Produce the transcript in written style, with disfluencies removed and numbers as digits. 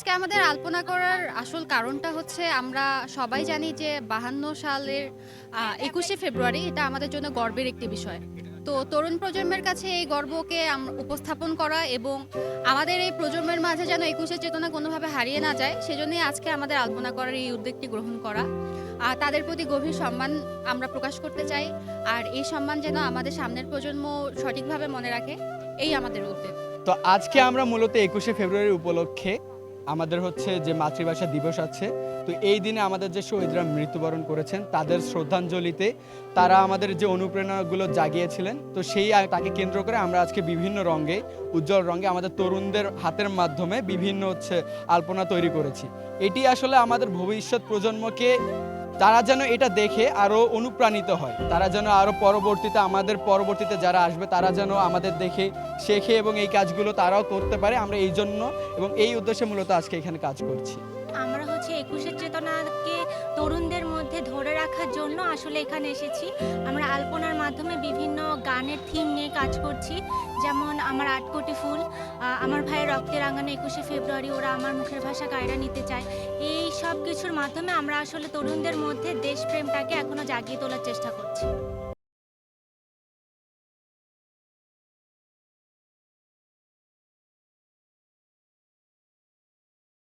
আজকে আমাদের আলপনা করার আসল কারণটা হচ্ছে আমরা সবাই জানি যে ৫২ সালের ২১শে ফেব্রুয়ারি এটা আমাদের জন্য গর্বের একটি বিষয়। তো তরুণ প্রজন্মের কাছে এই গর্বকে উপস্থাপন করা এবং আমাদের এই প্রজন্মের মাঝে যেন ২১শে চেতনা কোনোভাবে হারিয়ে না যায় সেজন্যই আজকে আমাদের আলপনা করার এই উদ্যোগটি গ্রহণ করা। তাদের প্রতি গভীর সম্মান আমরা প্রকাশ করতে চাই। আর এই সম্মান যেন আমাদের সামনের প্রজন্ম সঠিকভাবে মনে রাখে, এই আমাদের উদ্যোগ। তো আজকে আমরা মূলত ২১শে ফেব্রুয়ারি উপলক্ষে আমাদের হচ্ছে যে মাতৃভাষা দিবস আছে, তো এই দিনে আমাদের যে শহীদরা মৃত্যুবরণ করেছেন তাদের শ্রদ্ধাঞ্জলিতে তারা আমাদের যে অনুপ্রেরণাগুলো জাগিয়েছিলেন, তো তাকে কেন্দ্র করে আমরা আজকে বিভিন্ন রঙে, উজ্জ্বল রঙে আমাদের তরুণদের হাতের মাধ্যমে বিভিন্ন আলপনা তৈরি করেছি। এটি আসলে আমাদের ভবিষ্যৎ প্রজন্মকে তারা যেন এটা দেখে আরও অনুপ্রাণিত হয়, তারা যেন আরও আমাদের পরবর্তীতে যারা আসবে তারা যেন আমাদের দেখে শেখে এবং এই কাজগুলো তারাও করতে পারে। আমরা এই জন্য এবং এই উদ্দেশ্যে মূলত আজকে এখানে কাজ করছি। আমরা হচ্ছে ২১শে চেতনাকে তরুণদের মধ্যে ধরে রাখার জন্য আসলে এখানে এসেছি। আমরা আলপনার মাধ্যমে বিভিন্ন গানের থিম নিয়ে কাজ করছি। যেমন আমার ৮ কোটি ফুল, আমার ভাইয়ের রক্তে রাঙানো ২১শে ফেব্রুয়ারি, ওরা আমার মুখের ভাষা কায়রা নিতে চায়। এই সব কিছুর মাধ্যমে আমরা আসলে তরুণদের মধ্যে দেশপ্রেমটাকে এখনো জাগিয়ে তোলার চেষ্টা করছি।